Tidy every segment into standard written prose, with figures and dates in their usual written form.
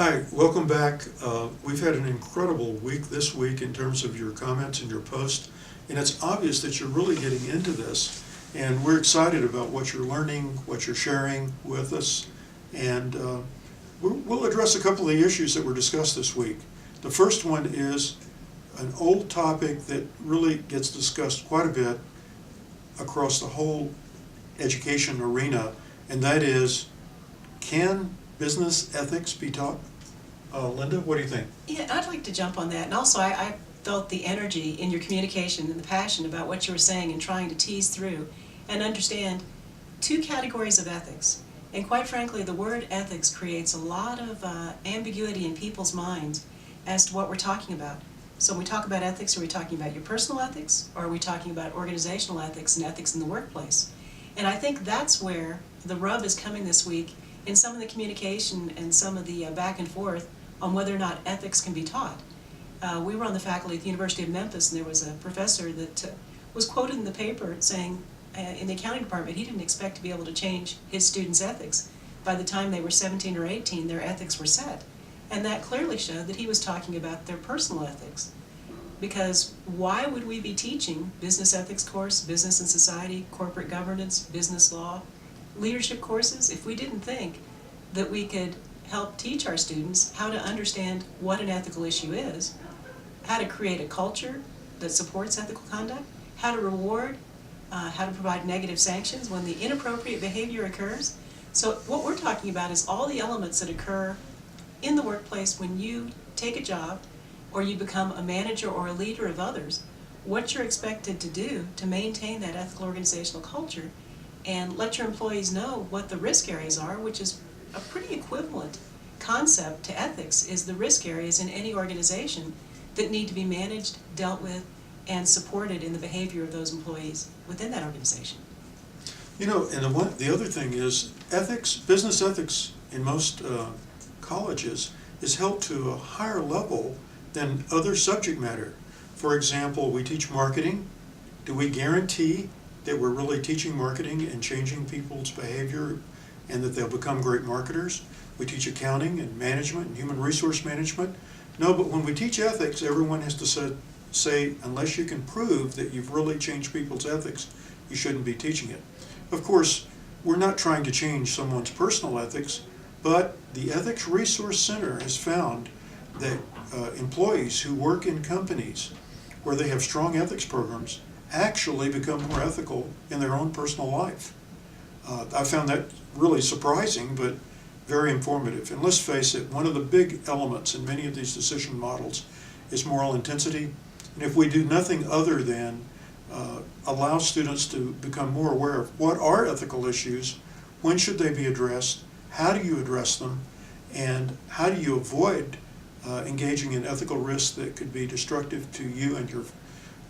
Hi, welcome back. We've had an incredible week this week in terms of your comments and your posts, and it's obvious that you're really getting into this, and we're excited about what you're learning, what you're sharing with us, and we'll address a couple of the issues that were discussed this week. The first one is an old topic that really gets discussed quite a bit across the whole education arena, and that is, can business ethics be taught? Linda, what do you think? Yeah, I'd like to jump on that. And also, I felt the energy in your communication and the passion about what you were saying and trying to tease through and understand two categories of ethics. And quite frankly, the word ethics creates a lot of ambiguity in people's minds as to what we're talking about. So when we talk about ethics, are we talking about your personal ethics, or are we talking about organizational ethics and ethics in the workplace? And I think that's where the rub is coming this week in some of the communication and some of the back and forth on whether or not ethics can be taught. We were on the faculty at the University of Memphis, and there was a professor that was quoted in the paper saying in the accounting department he didn't expect to be able to change his students' ethics. By the time they were 17 or 18, their ethics were set. And that clearly showed that he was talking about their personal ethics. Because why would we be teaching business ethics course, business and society, corporate governance, business law, leadership courses if we didn't think that we could help teach our students how to understand what an ethical issue is, how to create a culture that supports ethical conduct, how to reward, how to provide negative sanctions when the inappropriate behavior occurs. So what we're talking about is all the elements that occur in the workplace when you take a job or you become a manager or a leader of others, what you're expected to do to maintain that ethical organizational culture and let your employees know what the risk areas are, which is a pretty equivalent concept to ethics, is the risk areas in any organization that need to be managed, dealt with, and supported in the behavior of those employees within that organization. You know, and the other thing is ethics, business ethics in most colleges is held to a higher level than other subject matter. For example, we teach marketing. Do we guarantee that we're really teaching marketing and changing people's behavior and that they'll become great marketers? We teach accounting and management and human resource management. No, but when we teach ethics, everyone has to say, unless you can prove that you've really changed people's ethics, you shouldn't be teaching it. Of course, we're not trying to change someone's personal ethics, but the Ethics Resource Center has found that employees who work in companies where they have strong ethics programs actually become more ethical in their own personal life. I found that really surprising, but very informative. And let's face it, one of the big elements in many of these decision models is moral intensity. And if we do nothing other than allow students to become more aware of what are ethical issues, when should they be addressed, how do you address them, and how do you avoid engaging in ethical risks that could be destructive to you and your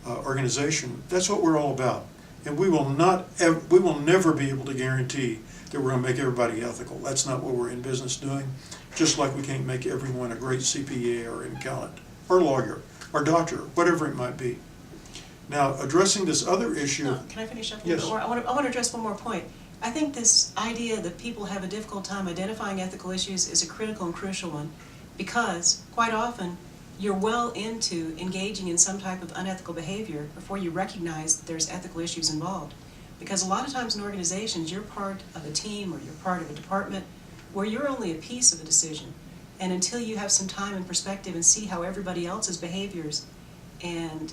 organization, that's what we're all about. And we will never be able to guarantee that we're going to make everybody ethical. That's not what we're in business doing. Just like we can't make everyone a great CPA or an accountant or lawyer or doctor, whatever it might be. Now, addressing this other issue. No, can I finish up a Yes. little bit? I want to address one more point. I think this idea that people have a difficult time identifying ethical issues is a critical and crucial one, because quite often you're well into engaging in some type of unethical behavior before you recognize that there's ethical issues involved. Because a lot of times in organizations, you're part of a team or you're part of a department where you're only a piece of a decision. And until you have some time and perspective and see how everybody else's behaviors and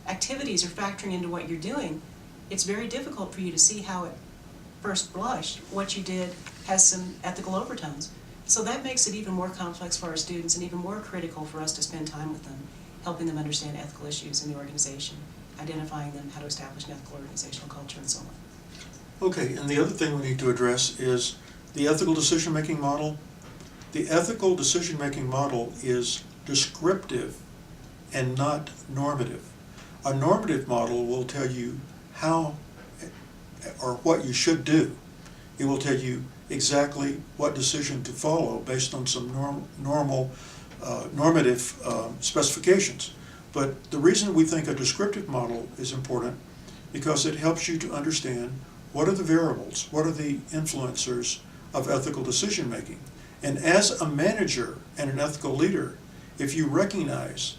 activities are factoring into what you're doing, it's very difficult for you to see how at first blush what you did has some ethical overtones. So that makes it even more complex for our students and even more critical for us to spend time with them, helping them understand ethical issues in the organization, identifying them, how to establish an ethical organizational culture, and so on. Okay, and the other thing we need to address is the ethical decision-making model. The ethical decision-making model is descriptive and not normative. A normative model will tell you how or what you should do. It will tell you exactly what decision to follow based on some normative specifications. But the reason we think a descriptive model is important because it helps you to understand what are the variables, what are the influencers of ethical decision making. And as a manager and an ethical leader, if you recognize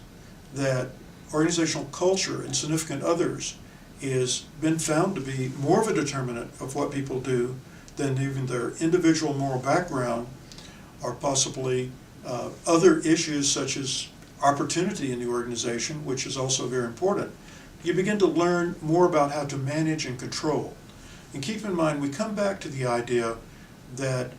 that organizational culture and significant others is been found to be more of a determinant of what people do than even their individual moral background, or possibly other issues such as opportunity in the organization, which is also very important, you begin to learn more about how to manage and control. And keep in mind, we come back to the idea that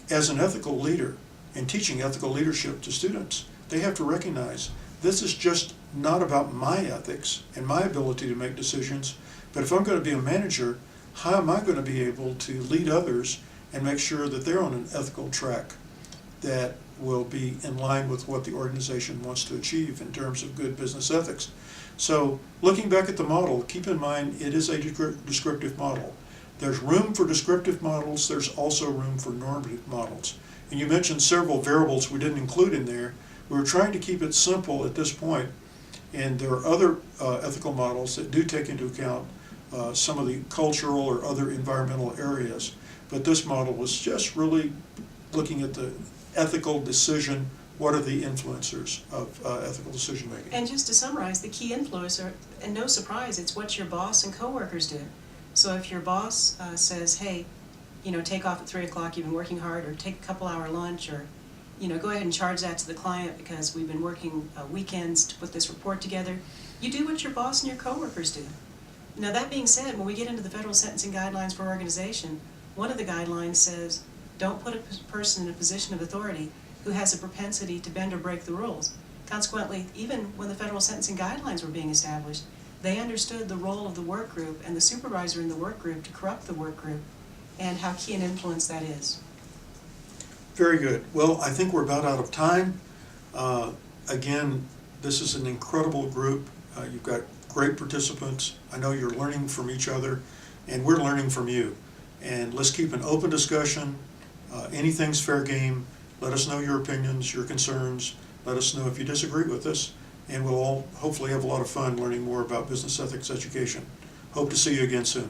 as an ethical leader, in teaching ethical leadership to students, they have to recognize this is just not about my ethics and my ability to make decisions, but if I'm going to be a manager, how am I going to be able to lead others and make sure that they're on an ethical track that will be in line with what the organization wants to achieve in terms of good business ethics. So looking back at the model, keep in mind it is a descriptive model. There's room for descriptive models, there's also room for normative models. And you mentioned several variables we didn't include in there. We were trying to keep it simple at this point, and there are other ethical models that do take into account some of the cultural or other environmental areas. But this model was just really looking at the ethical decision, what are the influencers of ethical decision making. And just to summarize, the key influencer, and no surprise, it's what your boss and coworkers do. So if your boss says, hey, take off at 3 o'clock, you've been working hard, or take a couple-hour lunch, or go ahead and charge that to the client because we've been working weekends to put this report together, you do what your boss and your coworkers do. Now that being said, when we get into the federal sentencing guidelines for organization, one of the guidelines says, don't put a person in a position of authority who has a propensity to bend or break the rules. Consequently, even when the federal sentencing guidelines were being established, they understood the role of the work group and the supervisor in the work group to corrupt the work group and how key an influence that is. Very good. Well, I think we're about out of time. Again, this is an incredible group. You've got great participants. I know you're learning from each other, and we're learning from you. And let's keep an open discussion. Anything's fair game. Let us know your opinions, your concerns. Let us know if you disagree with us, and we'll all hopefully have a lot of fun learning more about business ethics education. Hope to see you again soon.